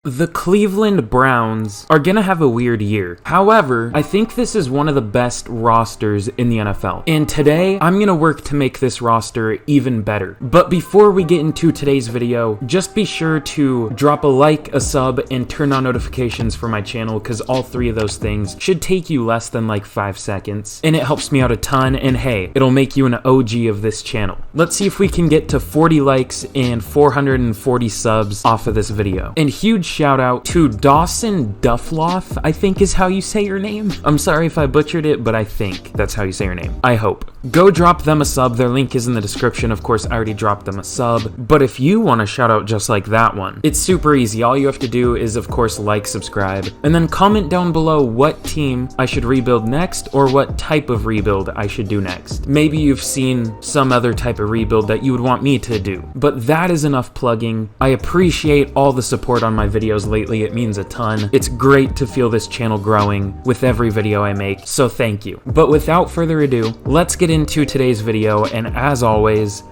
The Cleveland Browns are gonna have a weird year. However, I think this is one of the best rosters in the NFL. And today, I'm gonna work to make this roster even better. But before we get into today's video, just be sure to drop a like, a sub, and turn on notifications for my channel, because all three of those things should take you less than like 5 seconds. And it helps me out a ton, and hey, it'll make you an OG of this channel. Let's see if we can get to 40 likes and 440 subs off of this video. And huge shout out to Dawson Duffloff, I think is how you say your name. I'm sorry if I butchered it, but I think that's how you say your name. I hope. Go drop them a sub. Their link is in the description. Of course, I already dropped them a sub. But if you want a shout out just like that one, it's super easy. All you have to do is, of course, like, subscribe, and then comment down below what team I should rebuild next or what type of rebuild I should do next. Maybe you've seen some other type of rebuild that you would want me to do. But that is enough plugging. I appreciate all the support on my videos lately. It means a ton. It's great to feel this channel growing with every video I make, so thank you. But without further ado, let's get into today's video, and as always,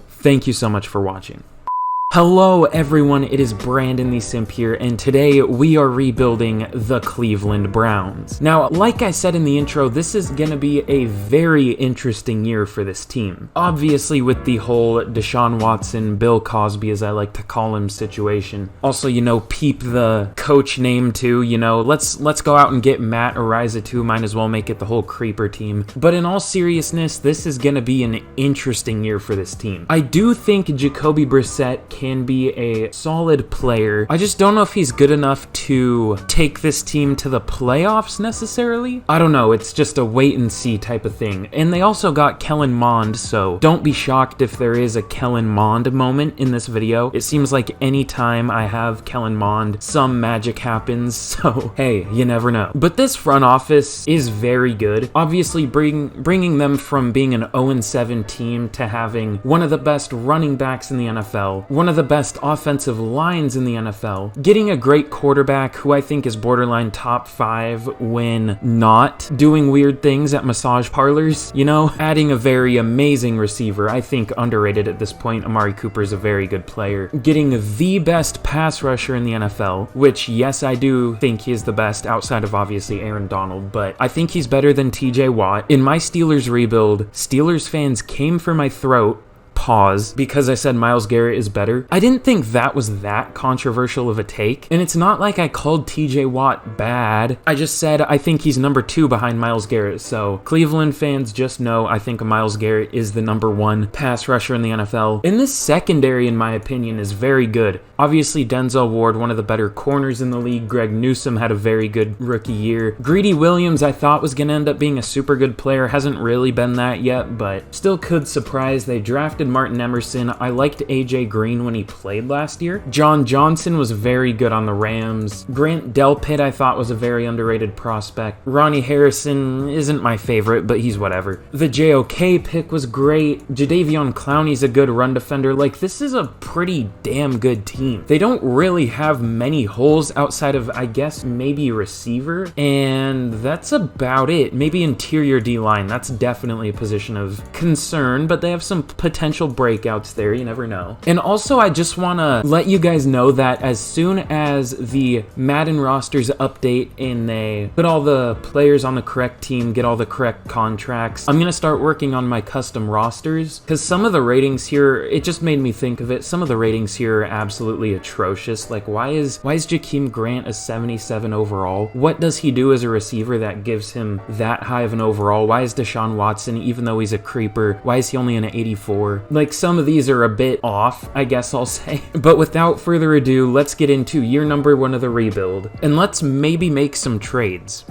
thank you so much for watching. Hello everyone, it is Brandon the Simp here, and today we are rebuilding the Cleveland Browns. Now, like I said in the intro, this is gonna be a very interesting year for this team. Obviously with the whole Deshaun Watson, Bill Cosby as I like to call him situation. Also, you know, peep the coach name too, you know, let's go out and get Matt Ariza too, might as well make it the whole creeper team. But in all seriousness, this is gonna be an interesting year for this team. I do think Jacoby Brissett can be a solid player. I just don't know if he's good enough to take this team to the playoffs necessarily. I don't know, it's just a wait and see type of thing. And they also got Kellen Mond, so don't be shocked if there is a Kellen Mond moment in this video. It seems like anytime I have Kellen Mond, some magic happens, so hey, you never know. But this front office is very good. Obviously bringing them from being an 0-7 team to having one of the best running backs in the NFL, one of the best offensive lines in the NFL, getting a great quarterback who I think is borderline top 5 when not doing weird things at massage parlors, you know, adding a very amazing receiver, I think underrated at this point. Amari Cooper is a very good player, getting the best pass rusher in the NFL, which yes, I do think he is the best outside of obviously Aaron Donald, but I think he's better than TJ Watt. In my Steelers rebuild, Steelers fans came for my throat, pause, because I said Myles Garrett is better. I didn't think that was that controversial of a take, and it's not like I called TJ Watt bad. I just said I think he's number 2 behind Myles Garrett, so Cleveland fans just know I think Myles Garrett is the number 1 pass rusher in the NFL. And this secondary, in my opinion, is very good. Obviously, Denzel Ward, one of the better corners in the league. Greg Newsome had a very good rookie year. Greedy Williams, I thought was going to end up being a super good player. Hasn't really been that yet, but still could surprise. They drafted Martin Emerson. I liked AJ Green when he played last year. John Johnson was very good on the Rams. Grant Delpit, I thought, was a very underrated prospect. Ronnie Harrison isn't my favorite, but he's whatever. The JOK pick was great. Jadeveon Clowney's a good run defender. Like, this is a pretty damn good team. They don't really have many holes outside of, I guess, maybe receiver, and that's about it. Maybe interior D-line. That's definitely a position of concern, but they have some potential breakouts there. You never know. And also, I just want to let you guys know that as soon as the Madden rosters update and they put all the players on the correct team, get all the correct contracts, I'm going to start working on my custom rosters, because some of the ratings here, it just made me think of it. Some of the ratings here are absolutely atrocious. Like, why is Jakeem Grant a 77 overall? What does he do as a receiver that gives him that high of an overall? Why is Deshaun Watson, even though he's a creeper, why is he only an 84? Like, some of these are a bit off, I guess I'll say. But without further ado, let's get into year number 1 of the rebuild, and let's maybe make some trades.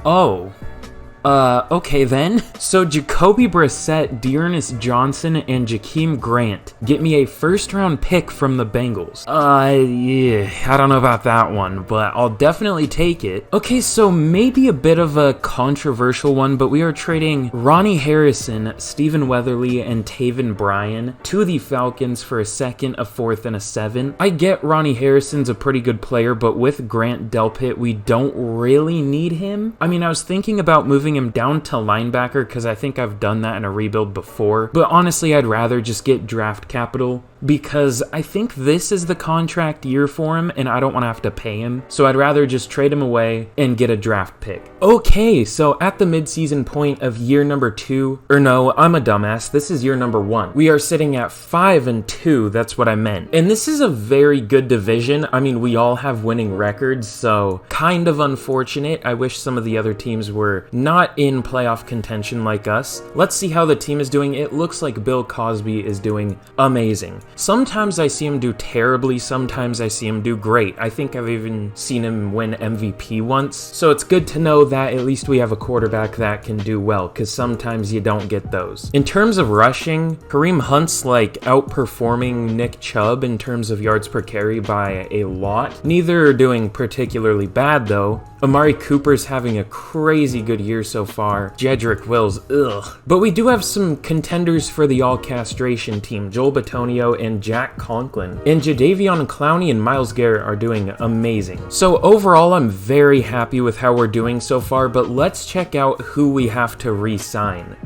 Okay then. So Jacoby Brissett, Dearness Johnson, and Jakeem Grant get me a first-round pick from the Bengals. Yeah, I don't know about that one, but I'll definitely take it. Okay, so maybe a bit of a controversial one, but we are trading Ronnie Harrison, Stephen Weatherly, and Taven Bryan to the Falcons for a 2nd, a 4th, and a 7. I get Ronnie Harrison's a pretty good player, but with Grant Delpit, we don't really need him. I mean, I was thinking about moving moving him down to linebacker because I think I've done that in a rebuild before. But honestly, I'd rather just get draft capital because I think this is the contract year for him and I don't want to have to pay him. So I'd rather just trade him away and get a draft pick. Okay, so at the midseason point of year number 2, or no, I'm a dumbass. This is year number 1. We are sitting at 5-2. That's what I meant. And this is a very good division. I mean, we all have winning records, so kind of unfortunate. I wish some of the other teams were not in playoff contention like us. Let's see how the team is doing. It looks like Bill Cosby is doing amazing. Sometimes I see him do terribly, sometimes I see him do great. I think I've even seen him win MVP once. So it's good to know that at least we have a quarterback that can do well, because sometimes you don't get those. In terms of rushing, Kareem Hunt's like outperforming Nick Chubb in terms of yards per carry by a lot. Neither are doing particularly bad though. Amari Cooper's having a crazy good year so far. Jedrick Wills, ugh. But we do have some contenders for the all-castration team. Joel Bitonio and Jack Conklin. And Jadeveon, Clowney, and Myles Garrett are doing amazing. So overall, I'm very happy with how we're doing so far, but let's check out who we have to re-sign.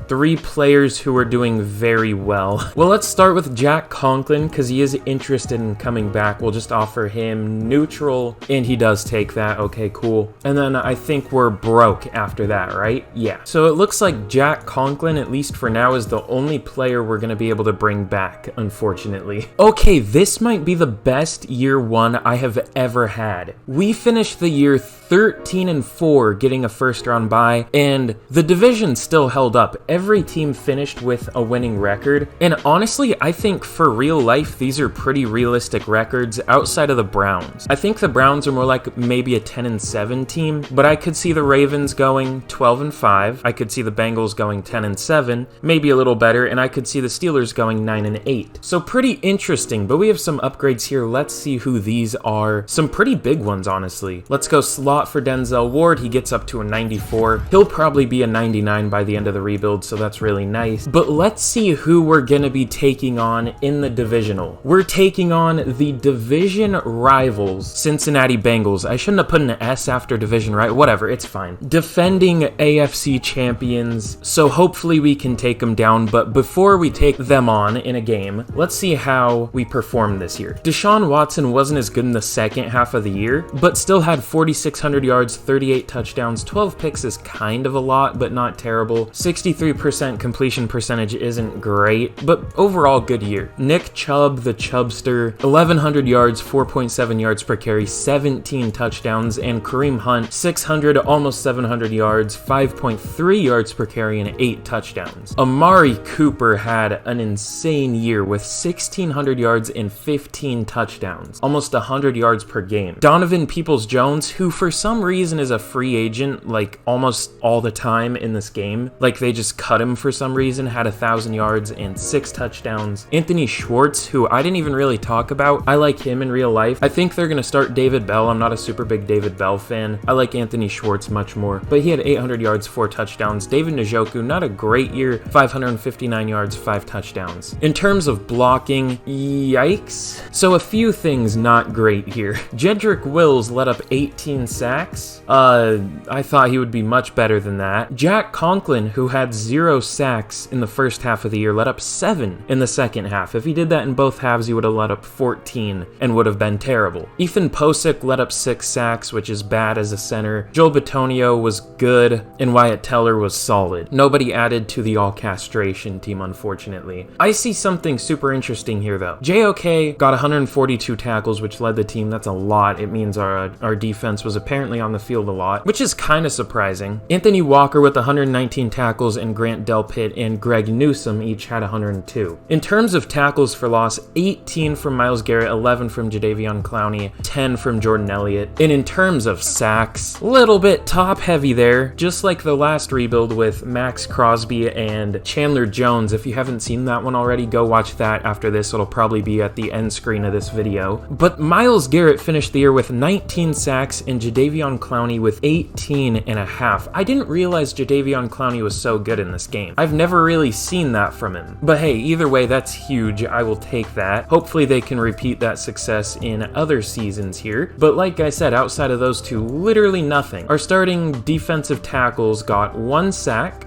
3 players who are doing very well. Well, let's start with Jack Conklin, because he is interested in coming back. We'll just offer him neutral, and he does take that. Okay, cool. And then I think we're broke after that, right? Yeah. So it looks like Jack Conklin, at least for now, is the only player we're going to be able to bring back, unfortunately. Okay, this might be the best year 1 I have ever had. We finished the year 13-4, getting a first round bye, and the division still held up. Every team finished with a winning record, and honestly, I think for real life, these are pretty realistic records outside of the Browns. I think the Browns are more like maybe a 10-7 team, but I could see the Ravens going 12-5. I could see the Bengals going 10-7, maybe a little better, and I could see the Steelers going 9-8. So pretty interesting, but we have some upgrades here. Let's see who these are. Some pretty big ones, honestly. Let's go slot for Denzel Ward. He gets up to a 94. He'll probably be a 99 by the end of the rebuild, so that's really nice. But let's see who we're gonna be taking on in the divisional. We're taking on the division rivals, Cincinnati Bengals. I shouldn't have put an S after division, right? Whatever, it's fine. Defending AFC champions, so hopefully we can take them down, but before we take them on in a game, let's see how we perform this year. Deshaun Watson wasn't as good in the second half of the year, but still had 4,600 yards, 38 touchdowns, 12 picks is kind of a lot, but not terrible. 63% completion percentage isn't great, but overall good year. Nick Chubb, the Chubbster, 1,100 yards, 4.7 yards per carry, 17 touchdowns, and Kareem Hunt, 600, almost 700 yards, 5.3 yards per carry, and 8 touchdowns. Amari Cooper had an insane year with 1,600 yards and 15 touchdowns, almost 100 yards per game. Donovan Peoples-Jones, who for some reason is a free agent like almost all the time in this game, like they just cut him for some reason, had 1,000 yards and 6 touchdowns. Anthony Schwartz, who I didn't even really talk about, I like him in real life. I think they're gonna start David Bell. I'm not a super big David Bell fan. I like Anthony Schwartz much more, but he had 800 yards, 4 touchdowns. David Njoku, not a great year, 559 yards, 5 touchdowns. In terms of blocking, yikes. So a few things not great here. Jedrick Wills let up 18 sacks. I thought he would be much better than that. Jack Conklin, who had 0 sacks in the first half of the year, let up 7 in the second half. If he did that in both halves, he would have let up 14 and would have been terrible. Ethan Posick let up 6 sacks, which is bad as a center. Joel Bitonio was good, and Wyatt Teller was solid. Nobody added to the all-castration team, unfortunately. I see something super interesting here, though. JOK got 142 tackles, which led the team. That's a lot. It means our defense was apparently on the field a lot, which is kind of surprising. Anthony Walker with 119 tackles, and Grant Delpit and Greg Newsome each had 102. In terms of tackles for loss, 18 from Myles Garrett, 11 from Jadeveon Clowney, 10 from Jordan Elliott. And in terms of sacks, a little bit top-heavy there, just like the last rebuild with Max Crosby and Chandler Jones. If you haven't seen that one already, go watch that after this. It'll probably be at the end screen of this video. But Myles Garrett finished the year with 19 sacks and Jadeveon Clowney with 18.5. I didn't realize Jadeveon Clowney was so good in this game. I've never really seen that from him. But hey, either way, that's huge. I will take that. Hopefully they can repeat that success in other seasons here. But like I said, outside of those goes to literally nothing. Our starting defensive tackles got one sack,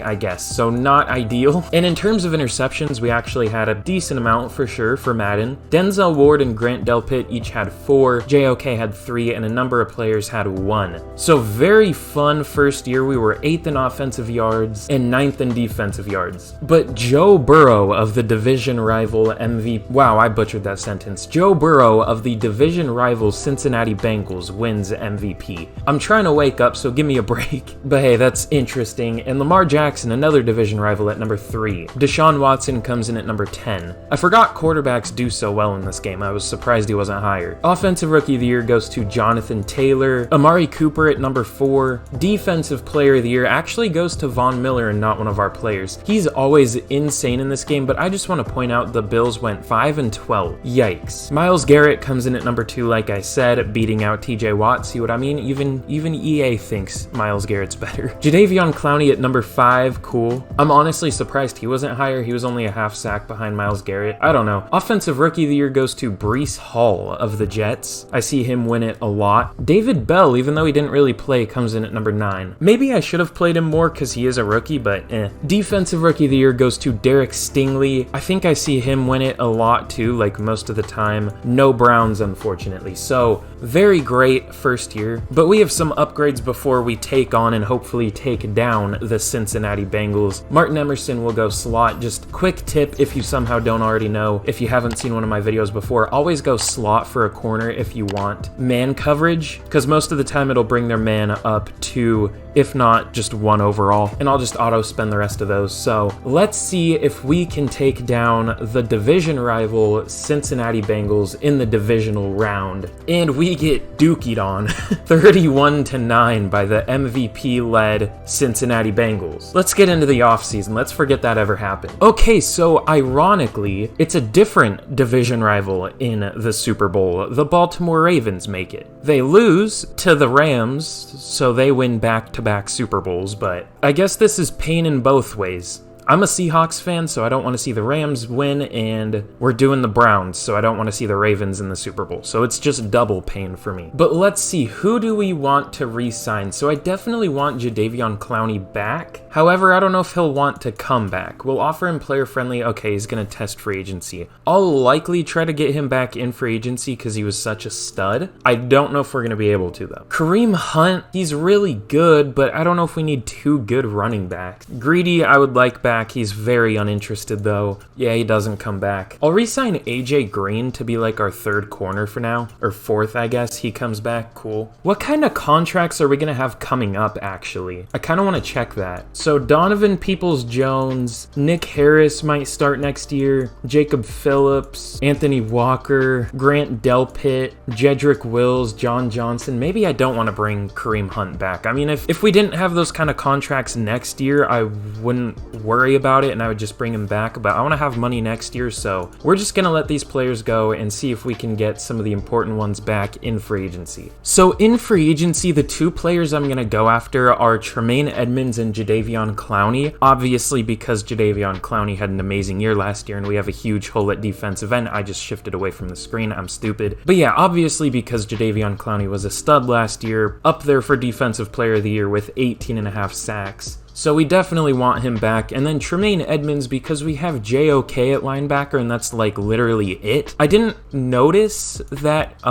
I guess, so not ideal. And in terms of interceptions, we actually had a decent amount for sure for Madden. Denzel Ward and Grant Delpit each had 4, JOK had 3, and a number of players had 1. So very fun first year. We were 8th in offensive yards and 9th in defensive yards. But Joe Burrow of the division rival MVP, wow, I butchered that sentence. Joe Burrow of the division rival Cincinnati Bengals wins MVP. I'm trying to wake up, so give me a break. But hey, that's interesting. And Lamar Jackson, another division rival, at number 3. Deshaun Watson comes in at number 10. I forgot quarterbacks do so well in this game. I was surprised he wasn't higher. Offensive Rookie of the Year goes to Jonathan Taylor. Amari Cooper at number 4. Defensive Player of the Year actually goes to Von Miller and not one of our players. He's always insane in this game, but I just want to point out the Bills went 5-12. Yikes. Myles Garrett comes in at number 2, like I said, beating out TJ Watt. See what I mean? Even EA thinks Myles Garrett's better. Jadeveon Clowney at number 5, cool. I'm honestly surprised he wasn't higher. He was only a half sack behind Myles Garrett. I don't know. Offensive Rookie of the Year goes to Breece Hall of the Jets. I see him win it a lot. David Bell, even though he didn't really play, comes in at number 9. Maybe I should have played him more because he is a rookie, but eh. Defensive Rookie of the Year goes to Derek Stingley. I think I see him win it a lot too, like most of the time. No Browns, unfortunately. So very great first year, but we have some upgrades before we take on and hopefully take down the Cincinnati Bengals. Martin Emerson will go slot. Just quick tip if you somehow don't already know, if you haven't seen one of my videos before, always go slot for a corner if you want man coverage, because most of the time it'll bring their man up to, if not just 1 overall, and I'll just auto spend the rest of those. So let's see if we can take down the division rival Cincinnati Bengals in the divisional round. And we get dookied on 31-9 by the MVP-led Cincinnati Bengals. Let's get into the offseason. Let's forget that ever happened. Okay, so ironically, it's a different division rival in the Super Bowl. The Baltimore Ravens make it. They lose to the Rams, so they win back-to-back Super Bowls, but I guess this is pain in both ways. I'm a Seahawks fan, so I don't want to see the Rams win, and we're doing the Browns, so I don't want to see the Ravens in the Super Bowl. So it's just double pain for me. But let's see, who do we want to re-sign? So I definitely want Jadeveon Clowney back. However, I don't know if he'll want to come back. We'll offer him player-friendly. Okay, he's going to test free agency. I'll likely try to get him back in free agency because he was such a stud. I don't know if we're going to be able to, though. Kareem Hunt, he's really good, but I don't know if we need 2 good running backs. Greedy, I would like back. He's very uninterested though. Yeah, he doesn't come back. I'll re-sign AJ Green to be like our 3rd corner for now, or 4th, I guess. He comes back, cool. What kind of contracts are we gonna have coming up, actually? I kind of want to check that. So Donovan Peoples-Jones, Nick Harris might start next year, Jacob Phillips, Anthony Walker, Grant Delpit, Jedrick Wills, John Johnson. Maybe I don't want to bring Kareem Hunt back. I mean, if we didn't have those kind of contracts next year, I wouldn't worry about it and I would just bring him back, but I want to have money next year, so we're just gonna let these players go and see if we can get some of the important ones back in free agency. So in free agency, the 2 players I'm gonna go after are Tremaine Edmonds and Jadeveon Clowney, obviously because Jadeveon Clowney had an amazing year last year and we have a huge hole at defensive end. I just shifted away from the screen, I'm stupid. But yeah, obviously because Jadeveon Clowney was a stud last year, up there for defensive player of the year with 18.5 sacks. So we definitely want him back. And then Tremaine Edmonds, because we have JOK at linebacker, and that's like literally it. I didn't notice that,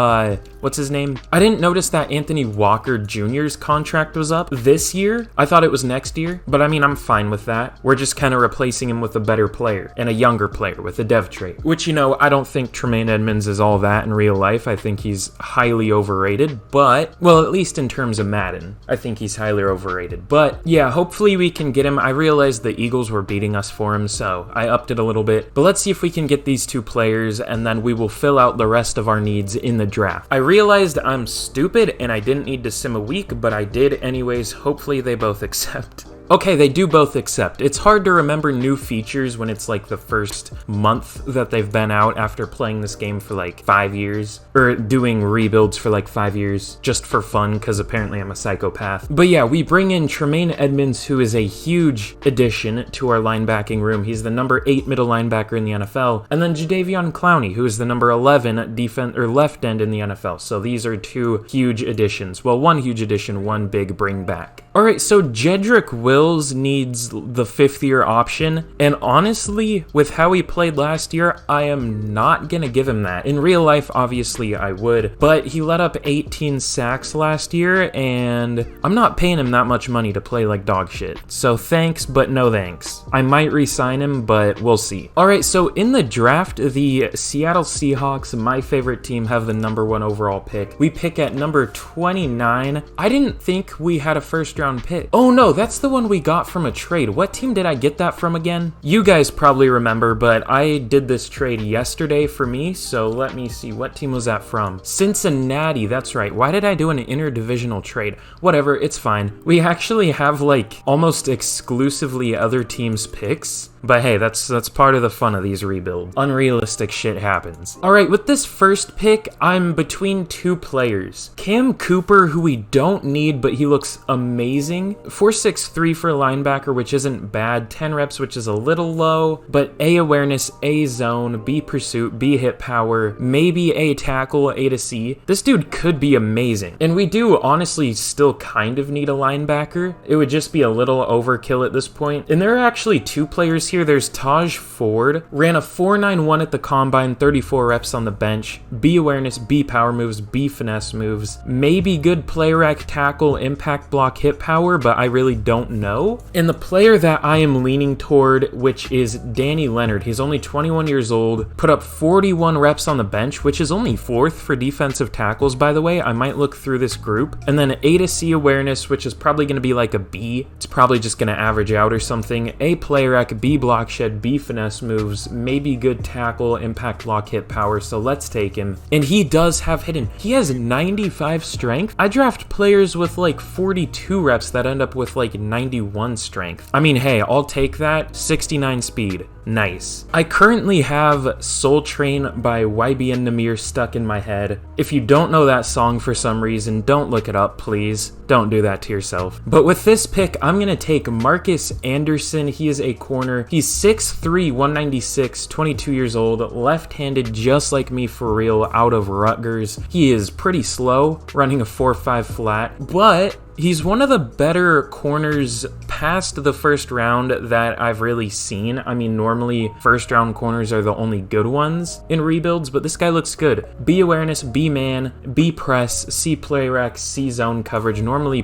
what's his name? I didn't notice that Anthony Walker Jr.'s contract was up this year. I thought it was next year, but I mean, I'm fine with that. We're just kind of replacing him with a better player and a younger player with a dev trait, which, you know, I don't think Tremaine Edmonds is all that in real life. I think he's highly overrated, but, well, at least in terms of Madden, I think he's highly overrated. But yeah, hopefully we can get him. I realized the Eagles were beating us for him, so I upped it a little bit. But let's see if we can get these 2 players, and then we will fill out the rest of our needs in the draft. I realized I'm stupid, and I didn't need to sim a week, but I did anyways. Hopefully they both accept. Okay, they do both accept. It's hard to remember new features when it's like the first month that they've been out after playing this game for like 5 years, or doing rebuilds for like 5 years just for fun, because apparently I'm a psychopath. But yeah, we bring in Tremaine Edmonds, who is a huge addition to our linebacking room. He's the number 8 middle linebacker in the NFL, and then Jadeveon Clowney, who is the number 11 defense or left end in the NFL. So these are two huge additions. Well, one huge addition, one big bring back. All right, so Jedrick Wills needs the 5th-year option, and honestly, with how he played last year, I am not gonna give him that. In real life, obviously, I would, but he let up 18 sacks last year, and I'm not paying him that much money to play like dog shit. So thanks, but no thanks. I might re-sign him, but we'll see. All right, so in the draft, the Seattle Seahawks, my favorite team, have the number 1 overall pick. We pick at number 29. I didn't think we had a first-round pick. Oh no, that's the one we got from a trade. What team did I get that from again? You guys probably remember, but I did this trade yesterday for me, so let me see. What team was that from? Cincinnati, that's right. Why did I do an interdivisional trade? Whatever, it's fine. We actually have like almost exclusively other teams' picks. But hey, that's part of the fun of these rebuilds. Unrealistic shit happens. All right, with this first pick, I'm between 2 players. Cam Cooper, who we don't need, but he looks amazing. 4.63 for a linebacker, which isn't bad. 10 reps, which is a little low, but A awareness, A zone, B pursuit, B hit power, maybe A tackle, A to C. This dude could be amazing. And we do honestly still kind of need a linebacker. It would just be a little overkill at this point. And there are actually 2 players here. There's Taj Ford, ran a 4.91 at the combine, 34 reps on the bench, B awareness, B power moves, B finesse moves, maybe good play rec, tackle, impact block, hit power, but I really don't know. And the player that I am leaning toward, which is Danny Leonard. He's only 21 years old, put up 41 reps on the bench, which is only 4th for defensive tackles, by the way. I might look through this group. And then A to C awareness, which is probably going to be like a B. It's probably just going to average out or something. A play rec, B block shed, B finesse moves, maybe good tackle, impact block, hit power, so let's take him. And he does have hidden. He has 95 strength. I draft players with like 42 reps that end up with like 91 strength. I mean, hey, I'll take that. 69 speed. Nice. I currently have Soul Train by YBN Namir stuck in my head. If you don't know that song for some reason, don't look it up, please. Don't do that to yourself. But with this pick, I'm going to take Marcus Anderson. He is a corner. He's 6'3", 196, 22 years old, left-handed just like me for real, out of Rutgers. He is pretty slow, running a 4.5 flat, but he's one of the better corners past the first round that I've really seen. I mean, normally first round corners are the only good ones in rebuilds, but this guy looks good. B awareness, B man, B press, C play rec, C zone coverage. Normally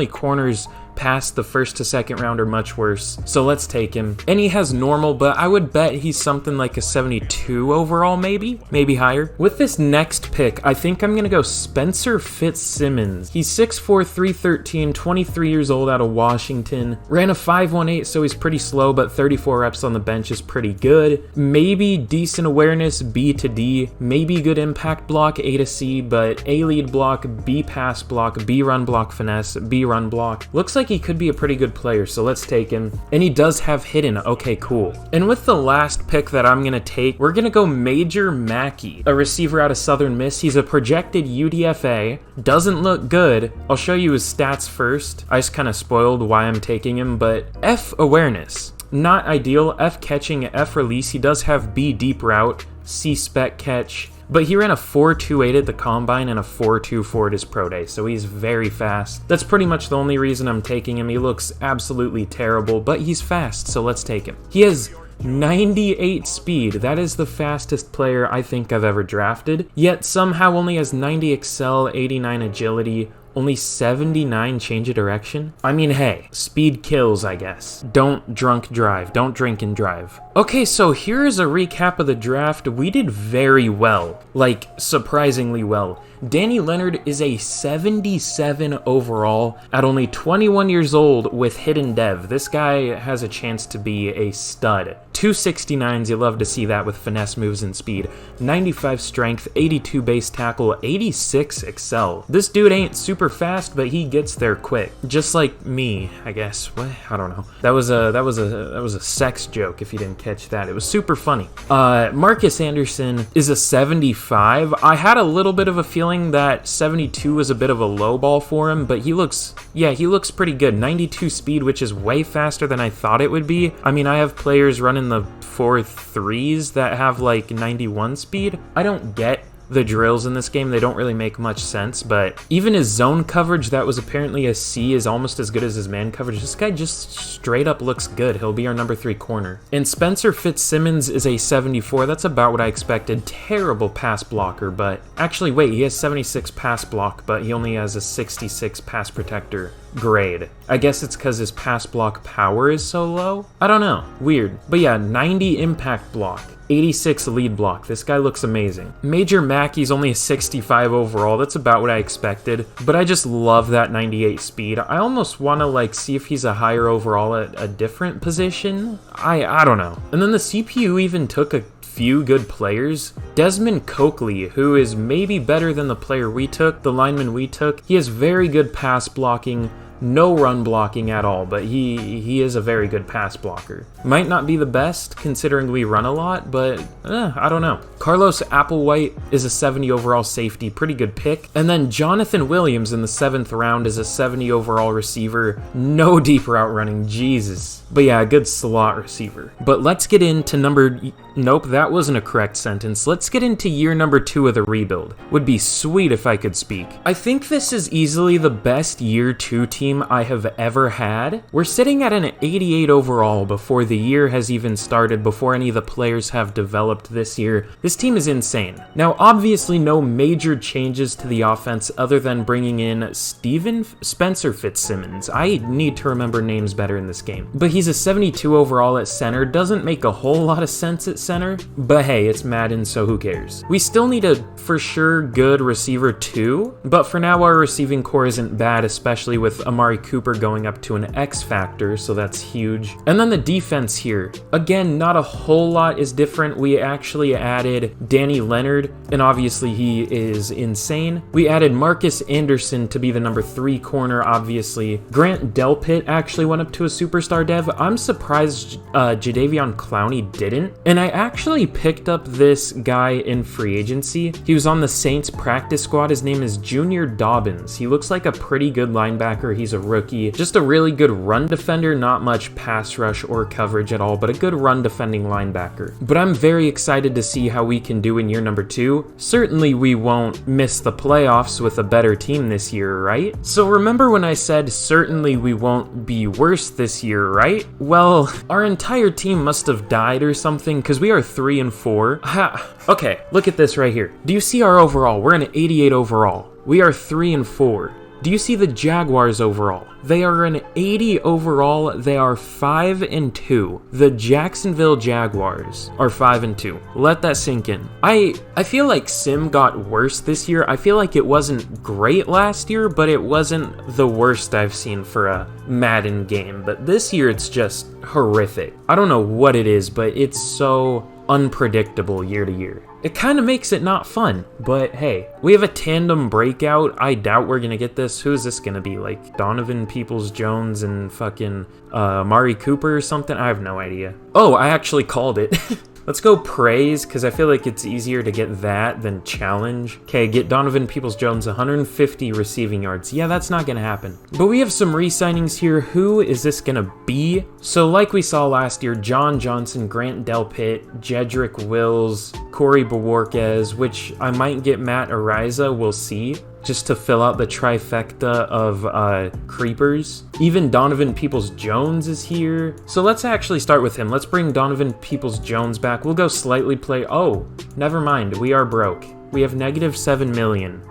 corners past the first to second round are much worse, so let's take him. And he has normal, but I would bet he's something like a 72 overall, maybe higher. With this next pick, I think I'm gonna go Spencer Fitzsimmons. He's 6'4", 313, 23 years old, out of Washington. Ran a 5.18, so he's pretty slow, but 34 reps on the bench is pretty good. Maybe decent awareness, B to D. Maybe good impact block, A to C, but A lead block, B pass block, B run block finesse, B run block. Looks like he could be a pretty good player, so let's take him. And he does have hidden. Okay, cool. And with the last pick that I'm gonna take, we're gonna go Major Mackey, a receiver out of Southern Miss. He's a projected UDFA. Doesn't look good. I'll show you his stats first. I just kind of spoiled why I'm taking him, but F awareness, not ideal. F catching, F release. He does have B deep route, C spec catch, but he ran a 4.28 at the combine and a 4.24 at his pro day, so he's very fast. That's pretty much the only reason I'm taking him. He looks absolutely terrible, but he's fast, so let's take him. He has 98 speed. That is the fastest player I think I've ever drafted, yet somehow only has 90 excel, 89 agility, only 79 change of direction. I mean, hey, speed kills, I guess. Don't drunk drive. Don't drink and drive. Okay, so here's a recap of the draft. We did very well, like surprisingly well. Danny Leonard is a 77 overall at only 21 years old with hidden dev. This guy has a chance to be a stud. 269s, you love to see that with finesse moves and speed. 95 strength, 82 base tackle, 86 excel. This dude ain't super fast, but he gets there quick. Just like me, I guess. What? I don't know. That was a sex joke if you didn't catch that. It was super funny. Marcus Anderson is a 75. I had a little bit of a feeling that 72 was a bit of a low ball for him, but he looks pretty good. 92 speed, which is way faster than I thought it would be. I mean, I have players running the 4.3s that have like 91 speed. I don't get the drills in this game. They don't really make much sense, but even his zone coverage that was apparently a C is almost as good as his man coverage. This guy just straight up looks good. He'll be our number 3 corner. And Spencer Fitzsimmons is a 74. That's about what I expected. Terrible pass blocker, but actually wait, he has 76 pass block, but he only has a 66 pass protector grade. I guess it's because his pass block power is so low? I don't know. Weird. But yeah, 90 impact block. 86 lead block. This guy looks amazing. Major Mackey's only a 65 overall. That's about what I expected, but I just love that 98 speed. I almost want to like see if he's a higher overall at a different position. I don't know. And then the CPU even took a few good players. Desmond Coakley, who is maybe better than the player we took, the lineman we took. He has very good pass blocking, no run blocking at all, but he is a very good pass blocker. Might not be the best considering we run a lot, but I don't know. Carlos Applewhite is a 70 overall safety, pretty good pick. And then Jonathan Williams in the 7th round is a 70 overall receiver, no deep route running, Jesus. But yeah, a good slot receiver. But let's get into nope, that wasn't a correct sentence. Let's get into year number 2 of the rebuild. Would be sweet if I could speak. I think this is easily the best year 2 team I have ever had. We're sitting at an 88 overall before the year has even started, before any of the players have developed this year. This team is insane. Now, obviously no major changes to the offense other than bringing in Spencer Fitzsimmons. I need to remember names better in this game. But he's a 72 overall at center. Doesn't make a whole lot of sense at center, but hey, it's Madden, so who cares? We still need a for sure good receiver too, but for now our receiving core isn't bad, especially with Amari Cooper going up to an X factor, so that's huge. And then the defense here, again, not a whole lot is different. We actually added Danny Leonard, and obviously he is insane. We added Marcus Anderson to be the number 3 corner, obviously. Grant Delpit actually went up to a superstar dev. I'm surprised Jadeveon Clowney didn't. And I actually picked up this guy in free agency. He was on the Saints practice squad. His name is Junior Dobbins. He looks like a pretty good linebacker. He's a rookie. Just a really good run defender, not much pass rush or coverage at all, but a good run defending linebacker. But I'm very excited to see how we can do in year number 2. Certainly we won't miss the playoffs with a better team this year, right? So remember when I said certainly we won't be worse this year, right? Well, our entire team must have died or something, because we are 3-4. Okay, look at this right here. Do you see our overall? We're an 88 overall. We are 3-4. Do you see the Jaguars overall? They are an 80 overall. They are 5-2. The Jacksonville Jaguars are 5-2. Let that sink in. I feel like Sim got worse this year. I feel like it wasn't great last year, but it wasn't the worst I've seen for a Madden game. But this year it's just horrific. I don't know what it is, but it's so unpredictable year to year. It kind of makes it not fun, but hey, we have a tandem breakout. I doubt we're gonna get this. Who is this gonna be? Like Donovan Peoples-Jones and fucking Amari Cooper or something? I have no idea. Oh, I actually called it. Let's go praise, because I feel like it's easier to get that than challenge. Okay, get Donovan Peoples-Jones 150 receiving yards. Yeah, that's not going to happen. But we have some re-signings here. Who is this going to be? So like we saw last year, John Johnson, Grant Delpit, Jedrick Wills, Corey Bojorquez, which I might get Matt Ariza, we'll see, just to fill out the trifecta of creepers. Even Donovan Peoples-Jones is here. So let's actually start with him. Let's bring Donovan Peoples-Jones back. We'll go slightly play. Oh, never mind. We are broke. We have negative 7 million.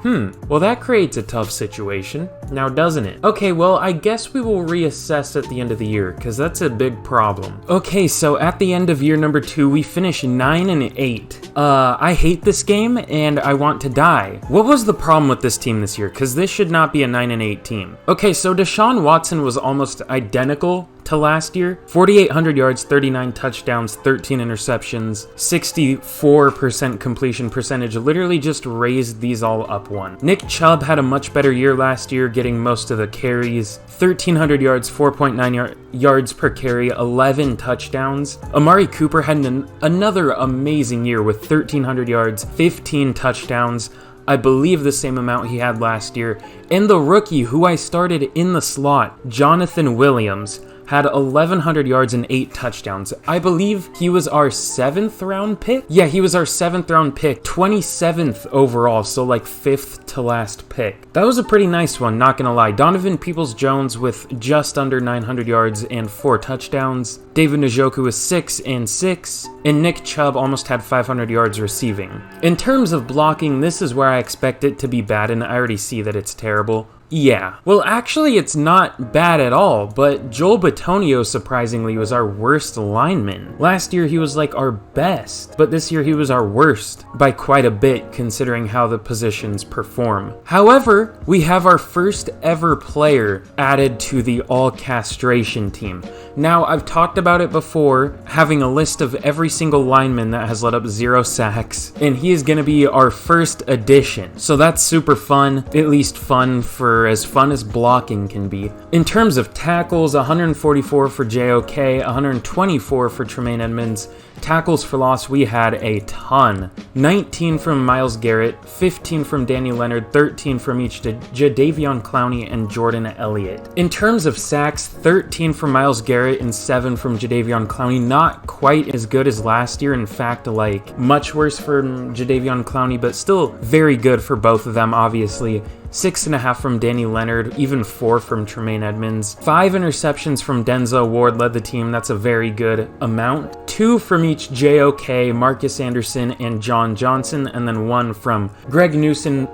Well, that creates a tough situation, now doesn't it? Okay, well, I guess we will reassess at the end of the year, because that's a big problem. Okay, so at the end of year number 2, we finish 9-8. I hate this game, and I want to die. What was the problem with this team this year? Because this should not be a 9-8 team. Okay, so Deshaun Watson was almost identical to last year. 4,800 yards, 39 touchdowns, 13 interceptions, 64% completion percentage, literally just raised these all up one. Nick Chubb had a much better year last year, getting most of the carries, 1,300 yards, 4.9 yards per carry, 11 touchdowns. Amari Cooper had another amazing year with 1,300 yards, 15 touchdowns, I believe the same amount he had last year. And the rookie who I started in the slot, Jonathan Williams, had 1,100 yards and 8 touchdowns. I believe he was our 7th round pick? Yeah, he was our 7th round pick, 27th overall, so like 5th to last pick. That was a pretty nice one, not gonna lie. Donovan Peoples-Jones with just under 900 yards and 4 touchdowns. David Njoku with 6 and 6. And Nick Chubb almost had 500 yards receiving. In terms of blocking, this is where I expect it to be bad, and I already see that it's terrible. Yeah. Well, actually, it's not bad at all, but Joel Bitonio, surprisingly, was our worst lineman. Last year, he was like our best, but this year he was our worst by quite a bit, considering how the positions perform. However, we have our first ever player added to the all-castration team. Now, I've talked about it before, having a list of every single lineman that has let up 0 sacks, and he is going to be our first addition. So that's super fun, at least fun as blocking can be. In terms of tackles, 144 for JOK, 124 for Tremaine Edmonds. Tackles for loss, we had a ton. 19 from Myles Garrett, 15 from Danny Leonard, 13 from each Jadeveon, Clowney, and Jordan Elliott. In terms of sacks, 13 from Myles Garrett and 7 from Jadeveon Clowney. Not quite as good as last year. In fact, like much worse for Jadeveon Clowney, but still very good for both of them, obviously. 6.5 from Danny Leonard, even 4 from Tremaine Edmonds. 5 interceptions from Denzel Ward led the team. That's a very good amount. 2 from each JOK, Marcus Anderson, and John Johnson, and then 1 from Greg Newsom,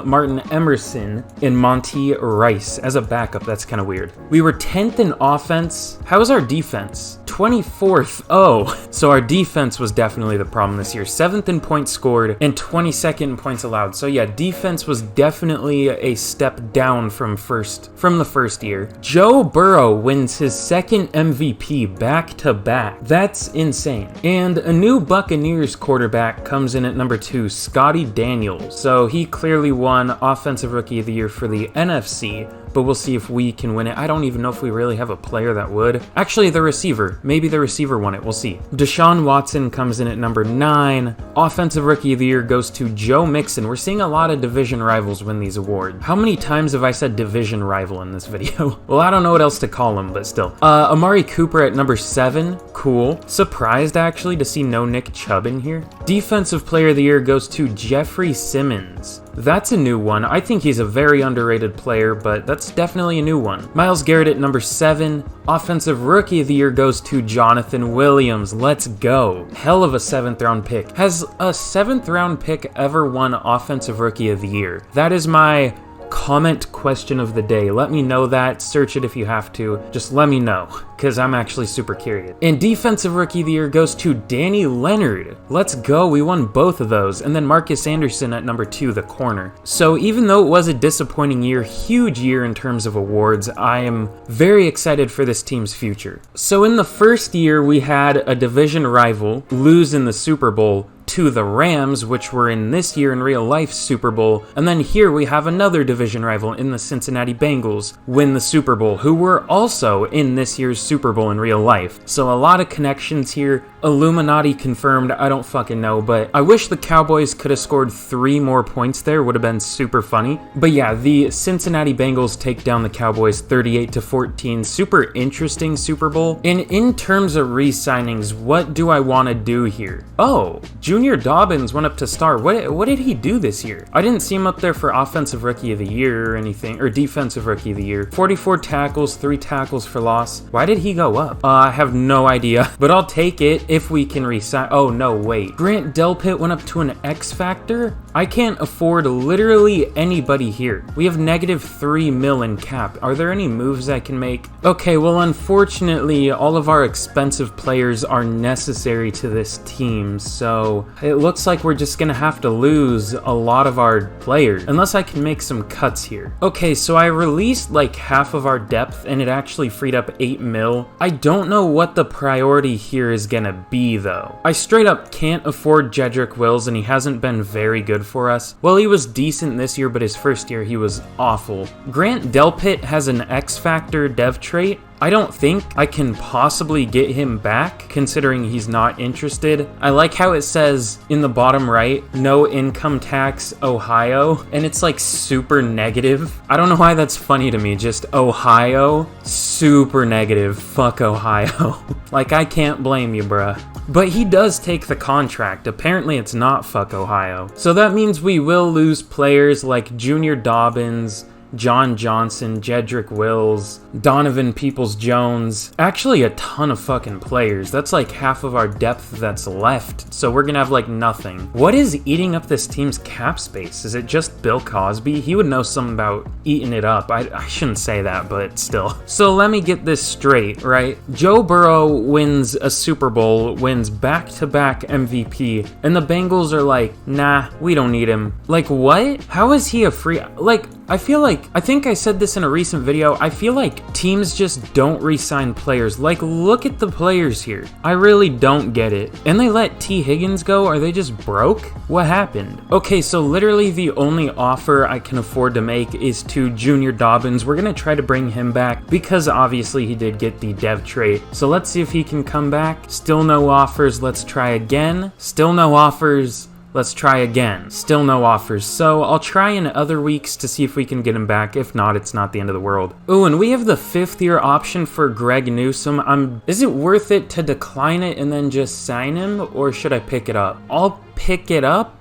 Martin Emerson, and Monty Rice as a backup. That's kind of weird. We were 10th in offense. How was our defense? 24th. Oh, so our defense was definitely the problem this year. 7th in points scored and 22nd in points allowed. So yeah, defense was definitely a step down from the first year. Joe Burrow wins his 2nd MVP back to back. That's insane. And a new Buccaneers quarterback comes in at number 2, Scotty Daniels. So he clearly won Offensive Rookie of the Year for the NFC, but we'll see if we can win it. I don't even know if we really have a player that would. Actually, the receiver. Maybe the receiver won it. We'll see. Deshaun Watson comes in at number 9. Offensive Rookie of the Year goes to Joe Mixon. We're seeing a lot of division rivals win these awards. How many times have I said division rival in this video? Well, I don't know what else to call him, but still. Amari Cooper at number 7. Cool. Surprised, actually, to see no Nick Chubb in here. Defensive Player of the Year goes to Jeffrey Simmons. That's a new one. I think he's a very underrated player, but that's definitely a new one. Myles Garrett at number 7. Offensive Rookie of the Year goes to Jonathan Williams. Let's go. Hell of a 7th round pick. Has a 7th round pick ever won Offensive Rookie of the Year? That is my comment question of the day. Let me know that. Search it if you have to. Just let me know, because I'm actually super curious. And Defensive Rookie of the Year goes to Danny Leonard. Let's go. We won both of those. And then Marcus Anderson at number 2, the corner. So even though it was a disappointing year, huge year in terms of awards, I am very excited for this team's future. So in the first year, we had a division rival lose in the Super Bowl to the Rams, which were in this year in real life Super Bowl. And then here we have another division rival in the Cincinnati Bengals win the Super Bowl, who were also in this year's Super Bowl in real life. So a lot of connections here. Illuminati confirmed, I don't fucking know, but I wish the Cowboys could have scored 3 more points there. Would have been super funny. But yeah, the Cincinnati Bengals take down the Cowboys 38-14. Super interesting Super Bowl. And in terms of re-signings, what do I want to do here? Oh, Junior Dobbins went up to star. What did he do this year? I didn't see him up there for Offensive Rookie of the Year or anything, or Defensive Rookie of the Year. 44 tackles, 3 tackles for loss. Why did he go up? I have no idea, but I'll take it. if we can resign. Oh, no, wait. Grant Delpit went up to an X Factor? I can't afford literally anybody here. We have -3 mil in cap. Are there any moves I can make? Okay, well, unfortunately, all of our expensive players are necessary to this team, so it looks like we're just gonna have to lose a lot of our players, unless I can make some cuts here. Okay, so I released like half of our depth, and it actually freed up 8 mil. I don't know what the priority here is gonna be, though. I straight up can't afford Jedrick Wills, and he hasn't been very good for us. Well, he was decent this year, but his first year he was awful. Grant Delpit has an X Factor dev trait. I don't think I can possibly get him back, considering he's not interested. I like how it says in the bottom right, no income tax, Ohio, and it's like super negative. I don't know why that's funny to me, just Ohio, super negative, fuck Ohio. Like, I can't blame you, bruh. But he does take the contract. Apparently it's not fuck Ohio. So that means we will lose players like Junior Dobbins, John Johnson, Jedrick Wills, Donovan Peoples-Jones. Actually a ton of fucking players. That's like half of our depth that's left. So we're gonna have like nothing. What is eating up this team's cap space? Is it just Bill Cosby? He would know something about eating it up. I shouldn't say that, but still. So let me get this straight, right? Joe Burrow wins a Super Bowl, wins back-to-back MVP, and the Bengals are like, nah, we don't need him. Like, what? How is he a free... Like, I feel like, I think I said this in a recent video, I feel like teams just don't re-sign players. Like, look at the players here. I really don't get it. And they let T. Higgins go? Are they just broke? What happened? Okay, so literally the only offer I can afford to make is to Junior Dobbins. We're gonna try to bring him back because obviously he did get the dev trait. So let's see if he can come back. Still no offers. Let's try again. Still no offers. Let's try again. Still no offers. So I'll try in other weeks to see if we can get him back. If not, it's not the end of the world. Ooh, and we have the 5th-year option for Greg Newsome. Is it worth it to decline it and then just sign him, or should I pick it up? I'll pick it up.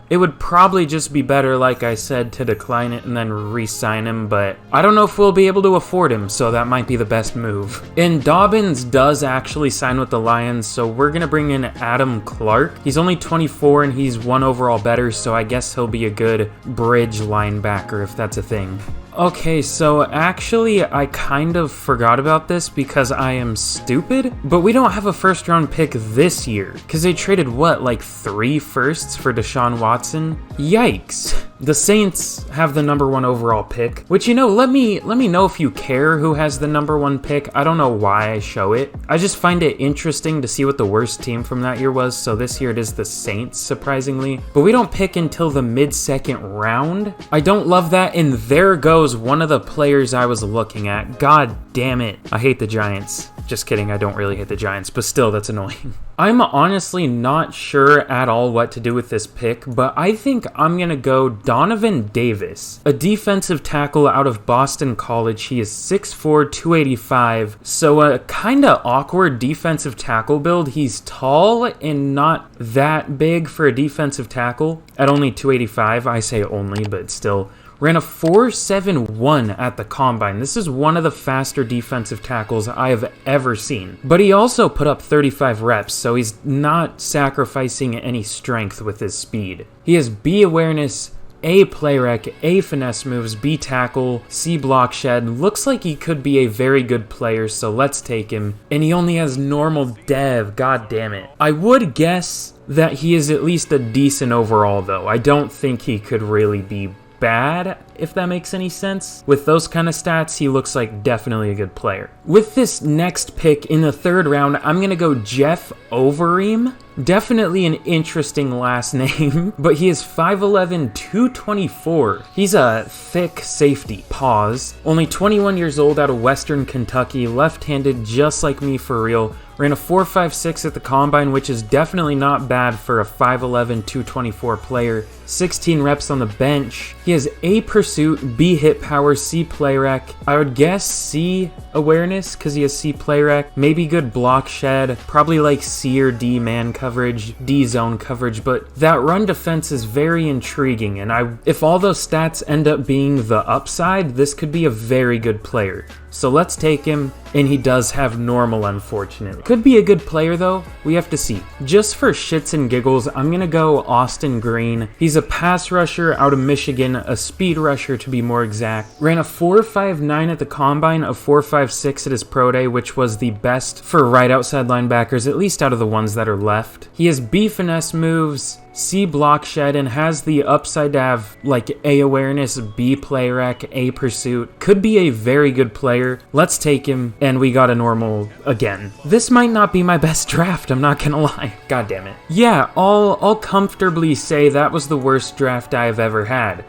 It would probably just be better, like I said, to decline it and then re-sign him, but I don't know if we'll be able to afford him, so that might be the best move. And Dobbins does actually sign with the Lions, so we're going to bring in Adam Clark. He's only 24 and he's 1 overall better, so I guess he'll be a good bridge linebacker if that's a thing. Okay, so actually I kind of forgot about this because I am stupid, but we don't have a 1st-round pick this year because they traded what, like 3 firsts for Deshaun Watson? Yikes. The Saints have the #1 overall pick, which, you know, let me know if you care who has the #1 pick. I don't know why I show it. I just find it interesting to see what the worst team from that year was, so this year it is the Saints, surprisingly. But we don't pick until the mid-2nd round. I don't love that, and there goes one of the players I was looking at. God damn it. I hate the Giants. Just kidding, I don't really hate the Giants, but still, that's annoying. I'm honestly not sure at all what to do with this pick, but I think I'm going to go Donovan Davis, a defensive tackle out of Boston College. He is 6'4", 285, so a kind of awkward defensive tackle build. He's tall and not that big for a defensive tackle at only 285. I say only, but still. Ran a 4.71 at the combine. This is one of the faster defensive tackles I have ever seen. But he also put up 35 reps, so he's not sacrificing any strength with his speed. He has B awareness, A play rec, A finesse moves, B tackle, C block shed. Looks like he could be a very good player, so let's take him. And he only has normal dev, god damn it. I would guess that he is at least a decent overall though. I don't think he could really be bad, if that makes any sense. With those kind of stats, he looks like definitely a good player. With this next pick in the 3rd round, I'm going to go Jeff Overeem. Definitely an interesting last name, but he is 5'11", 224. He's a thick safety. Pause. Only 21 years old, out of Western Kentucky, left-handed, just like me for real. Ran a 4.56 at the combine, which is definitely not bad for a 5'11", 224 player. 16 reps on the bench. He has A pursuit, B hit power, C play rec. I would guess C awareness because he has C play rec. Maybe good block shed. Probably like C or D man coverage, D zone coverage. But that run defense is very intriguing. And if all those stats end up being the upside, this could be a very good player. So let's take him. and he does have normal, unfortunately. Could be a good player though, we have to see. Just for shits and giggles, I'm gonna go Austin Green. He's a pass rusher out of Michigan, a speed rusher to be more exact. Ran a 4.59 at the combine, a 4.56 at his pro day, which was the best for right outside linebackers, at least out of the ones that are left. He has B finesse moves, C block shed, and has the upside to have like A awareness, B play rec, A pursuit. Could be a very good player. Let's take him, and we got a normal again. This might not be my best draft, I'm not gonna lie. God damn it. Yeah, I'll comfortably say that was the worst draft I've ever had.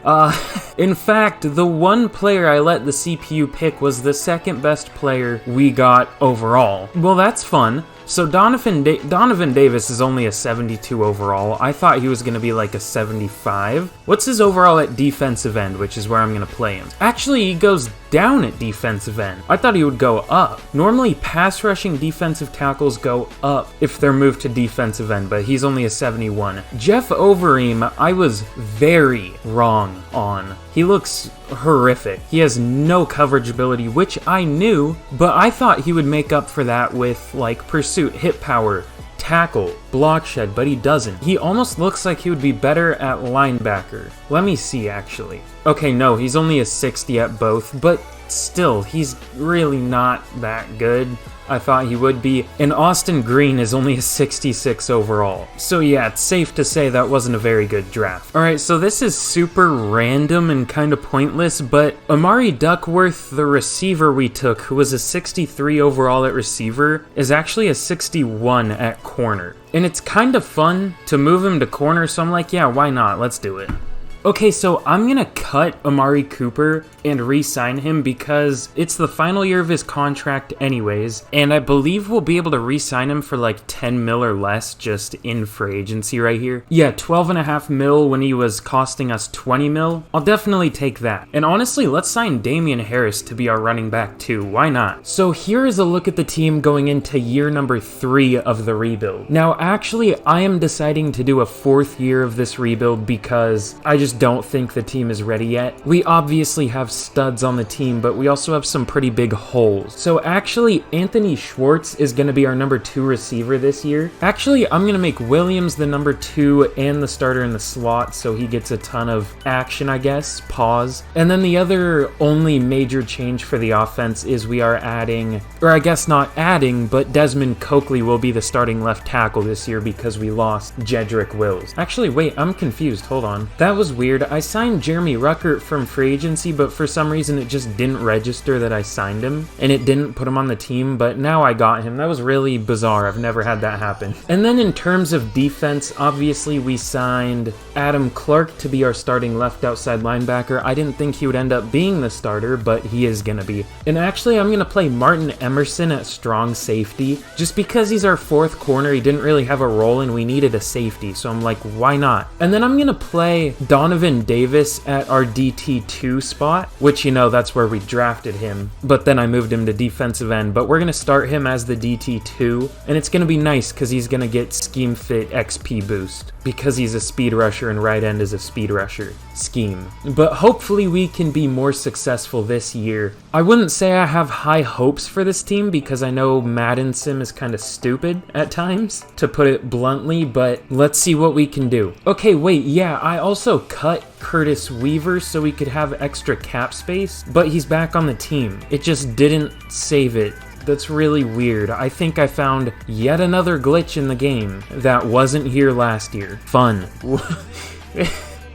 In fact, the one player I let the CPU pick was the second best player we got overall. Well, that's fun. So Donovan Davis is only a 72 overall. I thought he was going to be like a 75. What's his overall at defensive end, which is where I'm going to play him? Actually, he goes down at defensive end. I thought he would go up. Normally, pass rushing defensive tackles go up if they're moved to defensive end, but he's only a 71. Jeff Overeem, I was very wrong on. He looks horrific. He has no coverage ability, which I knew, but I thought he would make up for that with like pursuit, hit power, tackle, block shed, but he doesn't. He almost looks like he would be better at linebacker. Let me see, actually. Okay, no, he's only a 60 at both, but still, he's really not that good. I thought he would be. And Austin Green is only a 66 overall. So yeah, it's safe to say that wasn't a very good draft. Alright, so this is super random and kind of pointless, but Amari Duckworth, the receiver we took, who was a 63 overall at receiver, is actually a 61 at corner. And it's kind of fun to move him to corner, so I'm like, yeah, why not? Let's do it. Okay, so I'm going to cut Amari Cooper and re-sign him because it's the final year of his contract anyways, and I believe we'll be able to re-sign him for like 10 mil or less just in free agency right here. Yeah, 12.5 mil when he was costing us 20 mil. I'll definitely take that. And honestly, let's sign Damian Harris to be our running back too. Why not? So here is a look at the team going into year number 3 of the rebuild. Now, actually, I am deciding to do a 4th year of this rebuild because I just don't think the team is ready yet. We obviously have studs on the team, but we also have some pretty big holes. So actually, Anthony Schwartz is going to be our number 2 receiver this year. Actually, I'm going to make Williams the number 2 and the starter in the slot, so he gets a ton of action, I guess. Pause. And then the other only major change for the offense is we are adding, or I guess not adding, but Desmond Coakley will be the starting left tackle this year because we lost Jedrick Wills. Actually, wait, I'm confused. Hold on. That was weird. I signed Jeremy Ruckert from free agency, but for some reason it just didn't register that I signed him, and it didn't put him on the team, but now I got him. That was really bizarre. I've never had that happen. And then in terms of defense, obviously we signed Adam Clark to be our starting left outside linebacker. I didn't think he would end up being the starter, but he is going to be. And actually, I'm going to play Martin Emerson at strong safety, just because he's our 4th corner. He didn't really have a role, and we needed a safety, so I'm like, why not? And then I'm going to play Donovan Davis at our DT2 spot, which, you know, that's where we drafted him, but then I moved him to defensive end. But we're going to start him as the DT2, and it's going to be nice because he's going to get scheme fit XP boost because he's a speed rusher and right end is a speed rusher scheme. But hopefully we can be more successful this year. I wouldn't say I have high hopes for this team because I know Madden Sim is kind of stupid at times, to put it bluntly, but let's see what we can do. Okay, wait, yeah, I also cut Curtis Weaver so we could have extra cap space, but he's back on the team. It just didn't save it. That's really weird. I think I found yet another glitch in the game that wasn't here last year. Fun.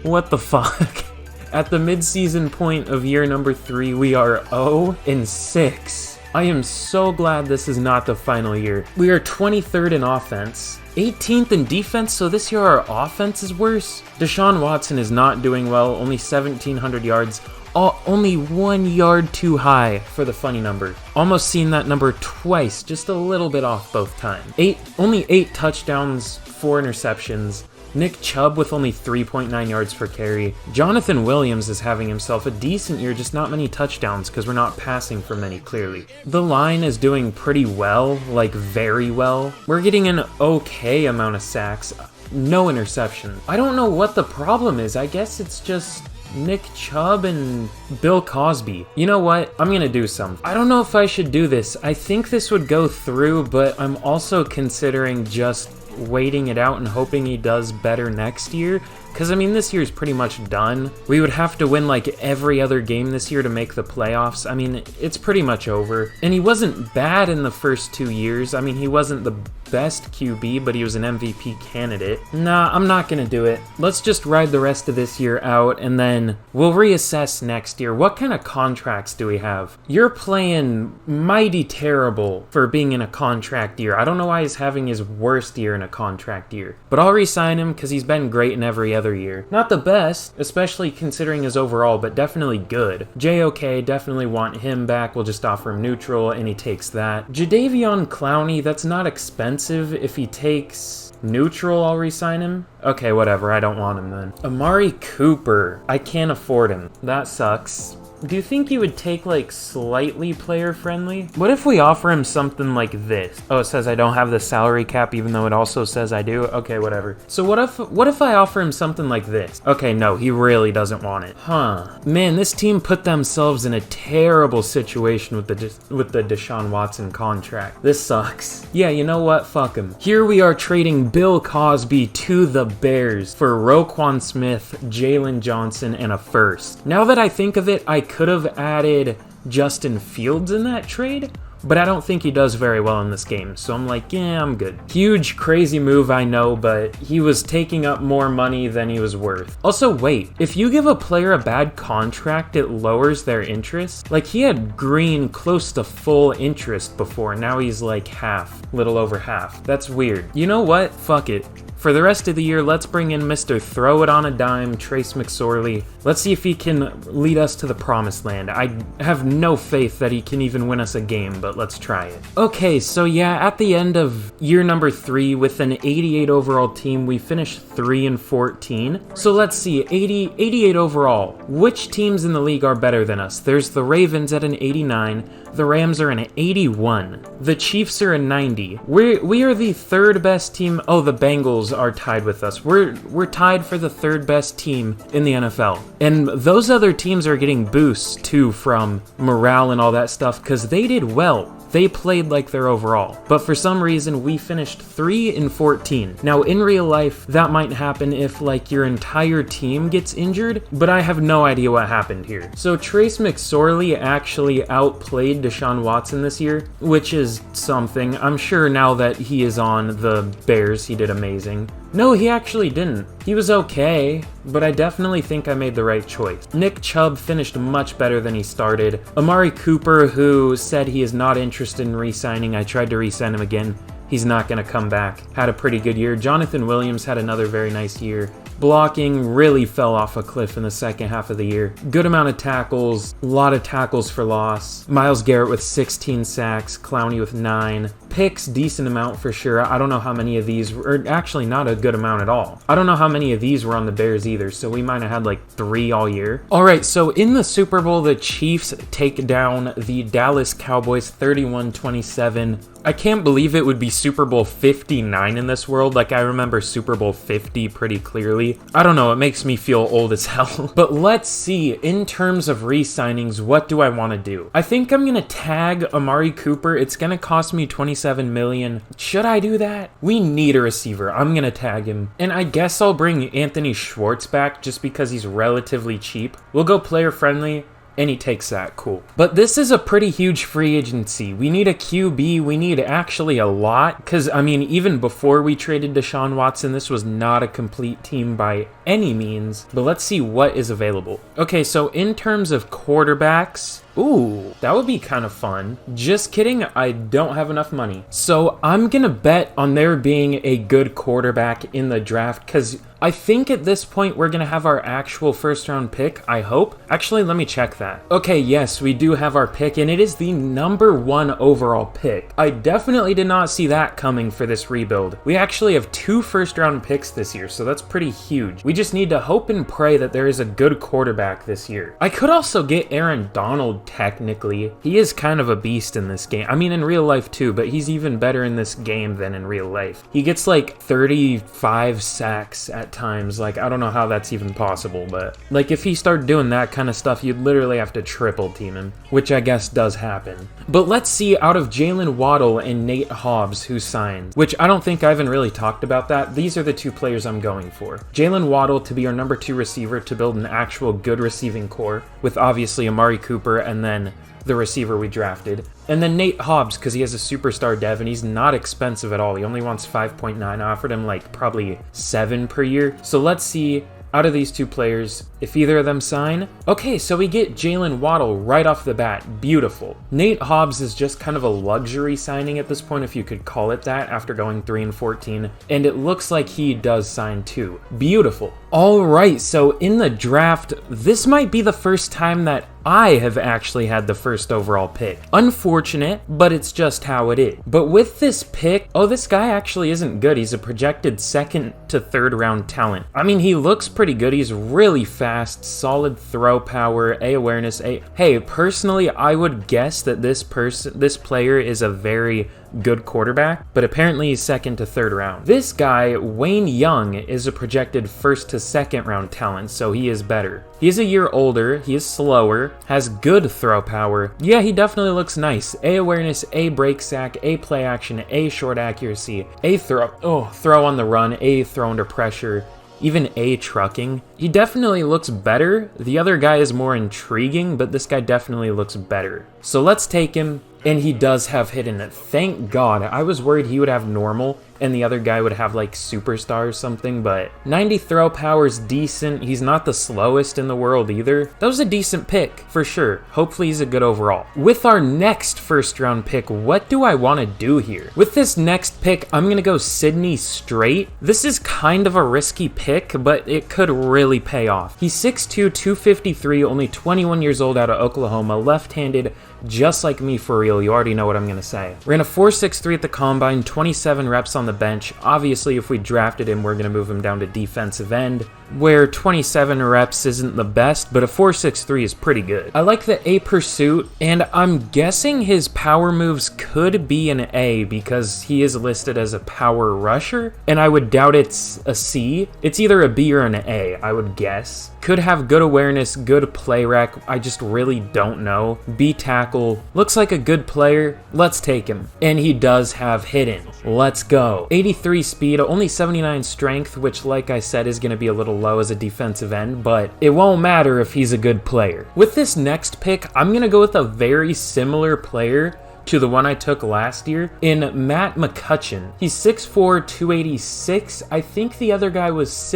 What the fuck? At the mid-season point of year number 3, we are 0-6. I am so glad this is not the final year. We are 23rd in offense, 18th in defense, so this year our offense is worse. Deshaun Watson is not doing well, only 1,700 yards. Only 1 yard too high for the funny number. Almost seen that number twice, just a little bit off both times. Only 8 touchdowns, 4 interceptions. Nick Chubb with only 3.9 yards per carry. Jonathan Williams is having himself a decent year, just not many touchdowns because we're not passing for many, clearly. The line is doing pretty well, like very well. We're getting an okay amount of sacks, no interception. I don't know what the problem is. I guess it's just Nick Chubb and Bill Cosby. You know what? I'm gonna do something. I don't know if I should do this. I think this would go through, but I'm also considering just waiting it out and hoping he does better next year. Because, I mean, this year's pretty much done. We would have to win, like, every other game this year to make the playoffs. I mean, it's pretty much over. And he wasn't bad in the first 2 years. I mean, he wasn't the best QB, but he was an MVP candidate. Nah, I'm not gonna do it. Let's just ride the rest of this year out, and then we'll reassess next year. What kind of contracts do we have? You're playing mighty terrible for being in a contract year. I don't know why he's having his worst year in a contract year. But I'll re-sign him because he's been great in every other year. Not the best, especially considering his overall, but definitely good. JOK, definitely want him back. We'll just offer him neutral, and he takes that. Jadeveon Clowney, that's not expensive. If he takes neutral, I'll re-sign him. Okay, whatever. I don't want him then. Amari Cooper. I can't afford him. That sucks. Do you think he would take, like, slightly player-friendly? What if we offer him something like this? Oh, it says I don't have the salary cap, even though it also says I do? Okay, whatever. So what if I offer him something like this? Okay, no, he really doesn't want it. Huh. Man, this team put themselves in a terrible situation with the Deshaun Watson contract. This sucks. Yeah, you know what? Fuck him. Here we are trading Bill Cosby to the Bears for Roquan Smith, Jalen Johnson, and a first. Now that I think of it, I could have added Justin Fields in that trade, but I don't think he does very well in this game, so I'm like, yeah, I'm good. Huge, crazy move, I know, but he was taking up more money than he was worth. Also, wait, if you give a player a bad contract, it lowers their interest? Like, he had Green close to full interest before, now he's like half, little over half. That's weird. You know what? Fuck it. For the rest of the year, let's bring in Mr. Throw It on a Dime, Trace McSorley. Let's see if he can lead us to the promised land. I have no faith that he can even win us a game, but let's try it. Okay, so yeah, at the end of year number 3 with an 88 overall team, we finished 3-14. So let's see, 88 overall. Which teams in the league are better than us? There's the Ravens at an 89. The Rams are an 81. The Chiefs are a 90. We are the third best team. Oh, the Bengals are tied with us. We're tied for the third best team in the NFL. And those other teams are getting boosts too from morale and all that stuff because they did well. They played like their overall. But for some reason, we finished 3-14. Now, in real life, that might happen if, like, your entire team gets injured, but I have no idea what happened here. So Trace McSorley actually outplayed Deshaun Watson this year, which is something. I'm sure now that he is on the Bears, he did amazing. No, he actually didn't. He was okay, but I definitely think I made the right choice. Nick Chubb finished much better than he started. Amari Cooper, who said he is not interested in re-signing, I tried to re-sign him again. He's not going to come back. Had a pretty good year. Jonathan Williams had another very nice year. Blocking really fell off a cliff in the second half of the year. Good amount of tackles, a lot of tackles for loss. Myles Garrett with 16 sacks, Clowney with 9. Picks, decent amount for sure. I don't know how many of these were, actually not a good amount at all. I don't know how many of these were on the Bears either, so we might have had like 3 all year. All right, so in the Super Bowl, the Chiefs take down the Dallas Cowboys 31-27. I can't believe it would be Super Bowl 59 in this world. Like, I remember Super Bowl 50 pretty clearly. I don't know, it makes me feel old as hell. But let's see, in terms of re-signings, what do I want to do? I think I'm going to tag Amari Cooper. It's going to cost me $27 million. Should I do that? We need a receiver. I'm going to tag him. And I guess I'll bring Anthony Schwartz back just because he's relatively cheap. We'll go player friendly. And he takes that, cool. But this is a pretty huge free agency. We need a QB, we need actually a lot. Because, I mean, even before we traded Deshaun Watson, this was not a complete team by any means. But let's see what is available. Okay, so in terms of quarterbacks, ooh, that would be kind of fun. Just kidding, I don't have enough money. So I'm gonna bet on there being a good quarterback in the draft because I think at this point we're gonna have our actual first round pick, I hope. Actually, let me check that. Okay, yes, we do have our pick and it is the number 1 overall pick. I definitely did not see that coming for this rebuild. We actually have 2 first round picks this year, so that's pretty huge. We just need to hope and pray that there is a good quarterback this year. I could also get Aaron Donald technically. He is kind of a beast in this game. I mean, in real life too, but he's even better in this game than in real life. He gets like 35 sacks at at times. Like, I don't know how that's even possible, but like if he started doing that kind of stuff, you'd literally have to triple team him, which I guess does happen. But let's see out of Jalen Waddle and Nate Hobbs who signed, which I don't think I haven't really talked about that. These are the two players I'm going for. Jalen Waddle to be our number 2 receiver to build an actual good receiving core with obviously Amari Cooper and then the receiver we drafted. And then Nate Hobbs, because he has a superstar dev and he's not expensive at all. He only wants 5.9. I offered him like probably 7 per year. So let's see out of these two players if either of them sign. Okay, so we get Jalen Waddle right off the bat. Beautiful. Nate Hobbs is just kind of a luxury signing at this point, if you could call it that, after going 3-14. And it looks like he does sign too. Beautiful. All right, so in the draft, this might be the first time that I have actually had the first overall pick. Unfortunate, but it's just how it is. But with this pick, oh, this guy actually isn't good. He's a projected 2nd to 3rd round talent. I mean, he looks pretty good. He's really fast, solid throw power, A awareness, A. Hey, personally, I would guess that this player is a very good quarterback, but apparently he's 2nd to 3rd round. This guy, Wayne Young, is a projected 1st to 2nd round talent, so he is better. He is a year older, he is slower, has good throw power. Yeah, he definitely looks nice. A awareness, A break sack, A play action, A short accuracy, A throw on the run, A throw under pressure, even A trucking. He definitely looks better. The other guy is more intriguing, but this guy definitely looks better. So let's take him. And he does have hidden. Thank God. I was worried he would have normal and the other guy would have like superstar or something, but 90 throw power is decent. He's not the slowest in the world either. That was a decent pick for sure. Hopefully he's a good overall. With our next 1st round pick, what do I want to do here? With this next pick, I'm going to go Sydney Straight. This is kind of a risky pick, but it could really pay off. He's 6'2", 253, only 21 years old, out of Oklahoma, left-handed, just like me for real. You already know what I'm going to say. Ran a 4.63 at the combine, 27 reps on the bench. Obviously, if we drafted him, we're going to move him down to defensive end, where 27 reps isn't the best, but a 4.63 is pretty good. I like the A pursuit, and I'm guessing his power moves could be an A because he is listed as a power rusher, and I would doubt it's a C. It's either a B or an A, I would guess. Could have good awareness, good play rec. I just really don't know. B tackle. Looks like a good player. Let's take him. And he does have hidden. Let's go. 83 speed, only 79 strength, which like I said is going to be a little low as a defensive end, but it won't matter if he's a good player. With this next pick, I'm going to go with a very similar player to the one I took last year in Matt McCutcheon. He's 6'4", 286. I think the other guy was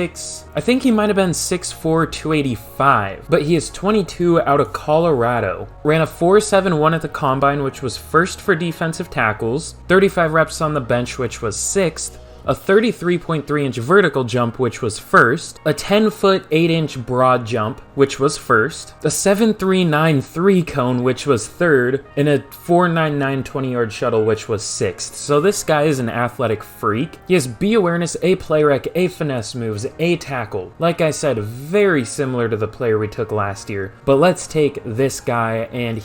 I think he might have been 6'4", 285, but he is 22 out of Colorado. Ran a 4.71 at the combine, which was 1st for defensive tackles, 35 reps on the bench, which was 6th, a 33.3-inch vertical jump, which was 1st, a 10-foot, 8-inch broad jump, which was 1st, a 7.393 3-cone, which was 3rd, and a 4.99 20-yard shuttle, which was 6th. So this guy is an athletic freak. He has B awareness, A play rec, A finesse moves, A tackle. Like I said, very similar to the player we took last year. But let's take this guy, and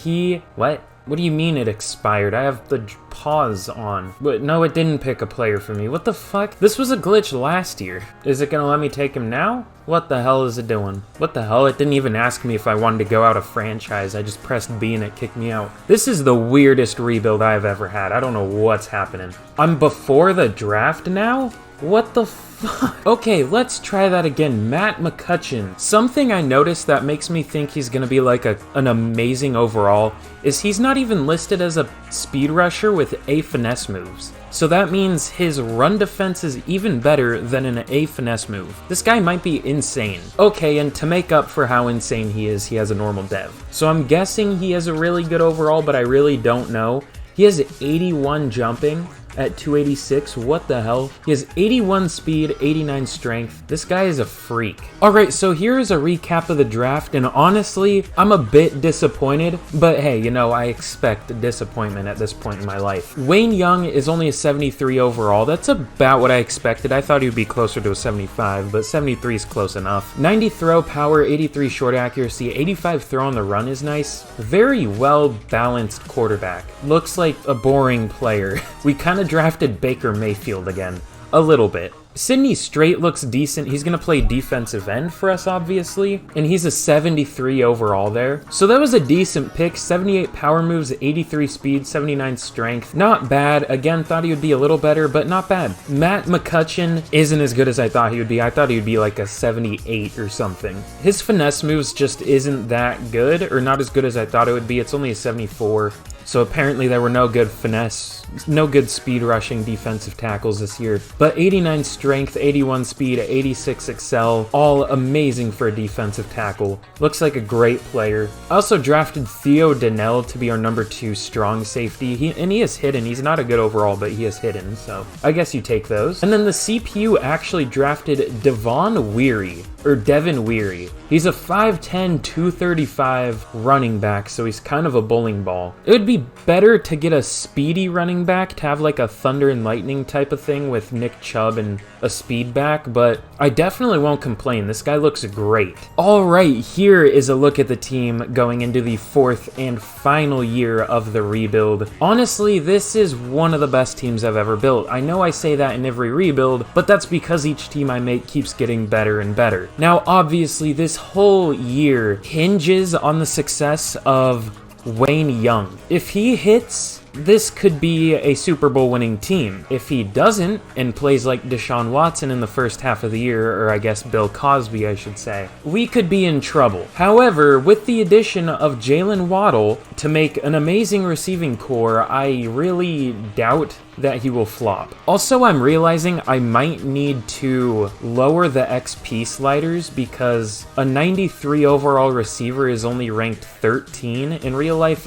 what? What do you mean it expired? I have the pause on. But no, it didn't pick a player for me. What the fuck? This was a glitch last year. Is it gonna let me take him now? What the hell is it doing? What the hell? It didn't even ask me if I wanted to go out of franchise. I just pressed B and it kicked me out. This is the weirdest rebuild I've ever had. I don't know what's happening. I'm before the draft now? What the fuck? Okay, let's try that again. Matt McCutcheon. Something I noticed that makes me think he's gonna be like an amazing overall is he's not even listed as a speed rusher with A finesse moves. So that means his run defense is even better than an A finesse move. This guy might be insane. Okay, and to make up for how insane he is, he has a normal dev. So I'm guessing he has a really good overall, but I really don't know. He has 81 jumping at 286. What the hell? He has 81 speed, 89 strength. This guy is a freak. All right, so here is a recap of the draft, and honestly, I'm a bit disappointed, but hey, you know, I expect disappointment at this point in my life. Wayne Young is only a 73 overall. That's about what I expected. I thought he would be closer to a 75, but 73 is close enough. 90 throw power, 83 short accuracy, 85 throw on the run is nice. Very well balanced quarterback. Looks like a boring player. We kind of drafted Baker Mayfield again. A little bit. Sydney Strait looks decent. He's going to play defensive end for us, obviously, and he's a 73 overall there. So that was a decent pick. 78 power moves, 83 speed, 79 strength. Not bad. Again, thought he would be a little better, but not bad. Matt McCutcheon isn't as good as I thought he would be. I thought he would be like a 78 or something. His finesse moves just isn't that good, or not as good as I thought it would be. It's only a 74. So apparently there were no good finesse, no good speed rushing defensive tackles this year. But 89 strength, 81 speed, 86 excel, all amazing for a defensive tackle. Looks like a great player. I also drafted Theo Donnell to be our number 2 strong safety. He is hidden. He's not a good overall, but he is hidden, so I guess you take those. And then the CPU actually drafted Devon Weary, or Devin Weary. He's a 5'10", 235 running back, so he's kind of a bowling ball. It would be better to get a speedy running back, to have like a thunder and lightning type of thing with Nick Chubb and a speed back, but I definitely won't complain. This guy looks great. All right, here is a look at the team going into the 4th and final year of the rebuild. Honestly, this is one of the best teams I've ever built. I know I say that in every rebuild, but that's because each team I make keeps getting better and better. Now, obviously, this whole year hinges on the success of Wayne Young. If he hits, this could be a Super Bowl winning team. If he doesn't and plays like Deshaun Watson in the first half of the year, or I guess Bill Cosby, I should say, we could be in trouble. However, with the addition of Jalen Waddle to make an amazing receiving core, I really doubt that he will flop. Also, I'm realizing I might need to lower the XP sliders because a 93 overall receiver is only ranked 13. In real life,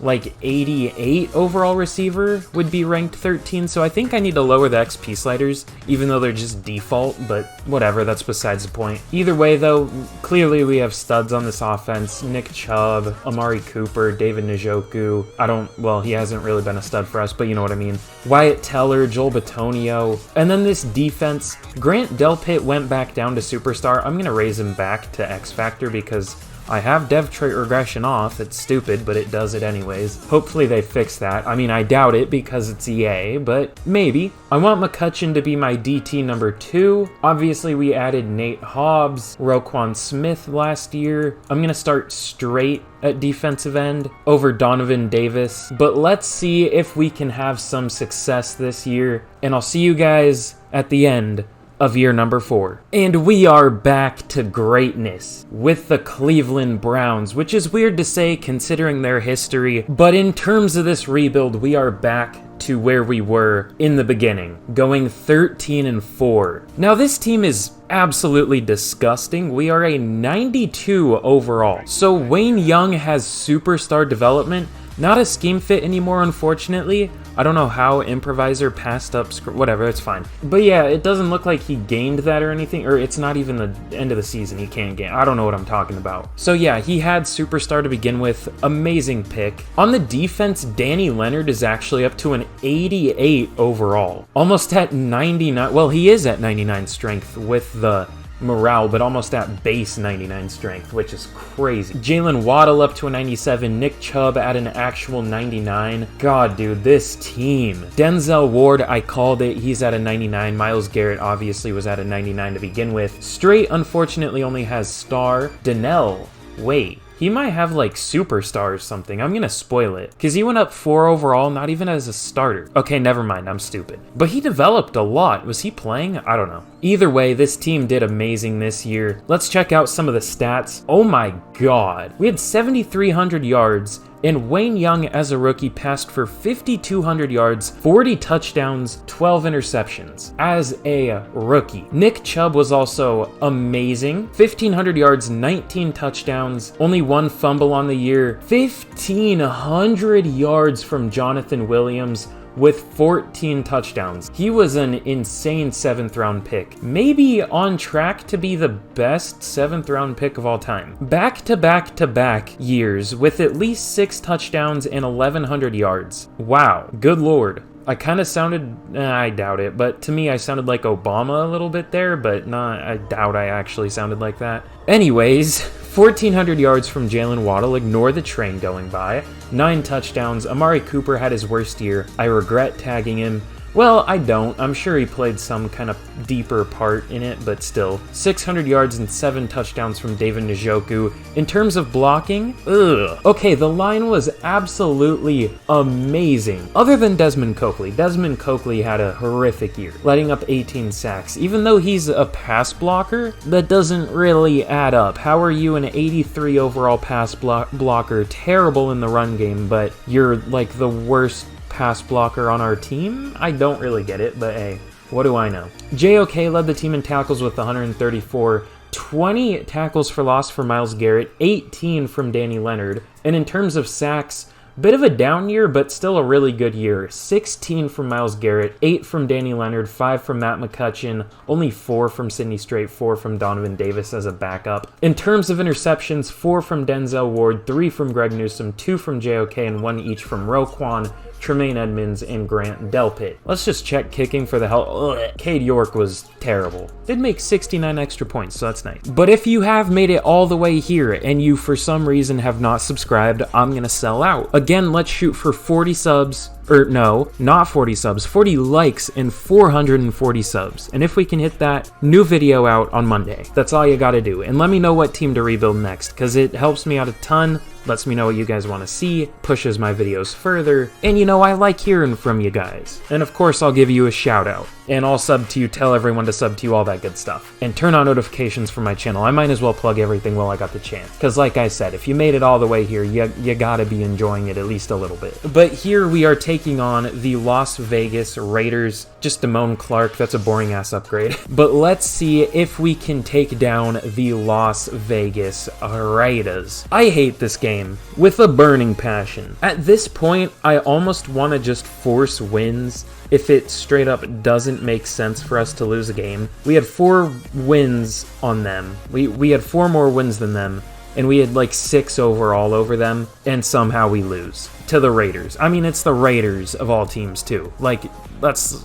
like 88 overall receiver would be ranked 13, so I think I need to lower the XP sliders, even though they're just default, but whatever, that's besides the point. Either way, though, clearly we have studs on this offense. Nick Chubb, Amari Cooper, David Njoku. He hasn't really been a stud for us, but you know what I mean. Wyatt Teller, Joel Bitonio, and then this defense. Grant Delpit went back down to Superstar. I'm going to raise him back to X Factor because I have dev trait regression off. It's stupid, but it does it anyways. Hopefully they fix that. I mean, I doubt it because it's EA, but maybe. I want McCutcheon to be my DT number 2. Obviously, we added Nate Hobbs, Roquan Smith last year. I'm going to start straight at defensive end over Donovan Davis, but let's see if we can have some success this year, and I'll see you guys at the end of year number 4. And we are back to greatness with the Cleveland Browns, which is weird to say considering their history, but in terms of this rebuild, we are back to where we were in the beginning, going 13-4. Now this team is absolutely disgusting. We are a 92 overall. So Wayne Young has superstar development, not a scheme fit anymore, unfortunately. I don't know how improviser passed up whatever, it's fine. But yeah, it doesn't look like he gained that or anything, or it's not even the end of the season he can't gain. I don't know what I'm talking about. So yeah, he had superstar to begin with. Amazing pick. On the defense, Danny Leonard is actually up to an 88 overall. Almost at 99. Well, he is at 99 strength with the morale, but almost at base 99 strength, which is crazy. Jalen Waddle up to a 97, Nick Chubb at an actual 99. God, dude, this team. Denzel Ward, I called it, he's at a 99. Myles Garrett obviously was at a 99 to begin with. Straight, unfortunately, only has star. Donnell, wait. He might have like superstar or something. I'm gonna spoil it because he went up 4 overall, not even as a starter. Okay, never mind, I'm stupid. But he developed a lot. Was he playing? I don't know. Either way, this team did amazing this year. Let's check out some of the stats. Oh my god. We had 7,300 yards, and Wayne Young as a rookie passed for 5,200 yards, 40 touchdowns, 12 interceptions as a rookie. Nick Chubb was also amazing. 1,500 yards, 19 touchdowns, only 1 fumble on the year. 1,500 yards from Jonathan Williams with 14 touchdowns. He was an insane 7th round pick. Maybe on track to be the best 7th round pick of all time. Back-to-back-to-back years with at least 6 touchdowns and 1,100 yards. Wow, good lord. I kind of sounded, I doubt it, but to me I sounded like Obama a little bit there, but I doubt I actually sounded like that. Anyways, 1,400 yards from Jalen Waddle, ignore the train going by. 9 touchdowns, Amari Cooper had his worst year. I regret tagging him. Well, I don't. I'm sure he played some kind of deeper part in it, but still. 600 yards and 7 touchdowns from David Njoku. In terms of blocking, ugh. Okay, the line was absolutely amazing. Other than Desmond Coakley. Desmond Coakley had a horrific year, letting up 18 sacks. Even though he's a pass blocker, that doesn't really add up. How are you an 83 overall pass blocker, terrible in the run game, but you're like the worst pass blocker on our team? I don't really get it, but hey, what do I know? JOK led the team in tackles with 134, 20 tackles for loss for Myles Garrett, 18 from Danny Leonard, and in terms of sacks, bit of a down year, but still a really good year. 16 from Myles Garrett, 8 from Danny Leonard, 5 from Matt McCutcheon, only 4 from Sidney Strait, 4 from Donovan Davis as a backup. In terms of interceptions, 4 from Denzel Ward, 3 from Greg Newsome, 2 from JOK, and 1 each from Roquan, Tremaine Edmonds, and Grant Delpit. Let's just check kicking for the hell. Ugh. Cade York was terrible. Did make 69 extra points, so that's nice. But if you have made it all the way here and you for some reason have not subscribed, I'm gonna sell out. Again, let's shoot for 40 subs. Or no, not 40 subs, 40 likes and 440 subs. And if we can hit that, new video out on Monday. That's all you gotta do. And let me know what team to rebuild next, because it helps me out a ton, lets me know what you guys want to see, pushes my videos further, and you know, I like hearing from you guys. And of course, I'll give you a shout out. And I'll sub to you, tell everyone to sub to you, all that good stuff. And turn on notifications for my channel. I might as well plug everything while I got the chance. Because like I said, if you made it all the way here, you gotta be enjoying it at least a little bit. But here we are taking on the Las Vegas Raiders. Just Damone Clark, that's a boring ass upgrade. But let's see if we can take down the Las Vegas Raiders. I hate this game with a burning passion. At this point, I almost want to just force wins if it straight up doesn't make sense for us to lose a game. We had 4 wins on them. We had 4 more wins than them, and we had like 6 overall over them, and somehow we lose to the Raiders. I mean, it's the Raiders of all teams too. Like, that's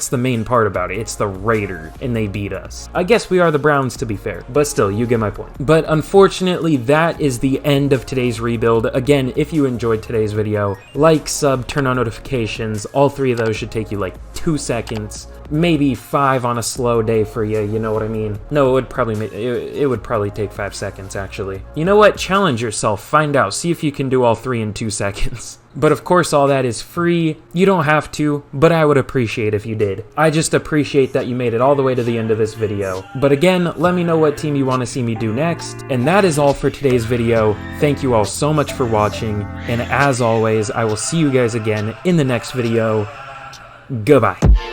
the main part about it. It's the Raiders, and they beat us. I guess we are the Browns, to be fair, but still, you get my point. But unfortunately, that is the end of today's rebuild. Again, if you enjoyed today's video, like, sub, turn on notifications. All 3 of those should take you like 2 seconds, maybe 5 on a slow day for you, you know what I mean? No, it would probably take 5 seconds, actually. You know what? Challenge yourself, find out, see if you can do all 3 in 2 seconds. But of course, all that is free. You don't have to, but I would appreciate if you did. I just appreciate that you made it all the way to the end of this video. But again, let me know what team you want to see me do next. And that is all for today's video. Thank you all so much for watching. And as always, I will see you guys again in the next video. Goodbye.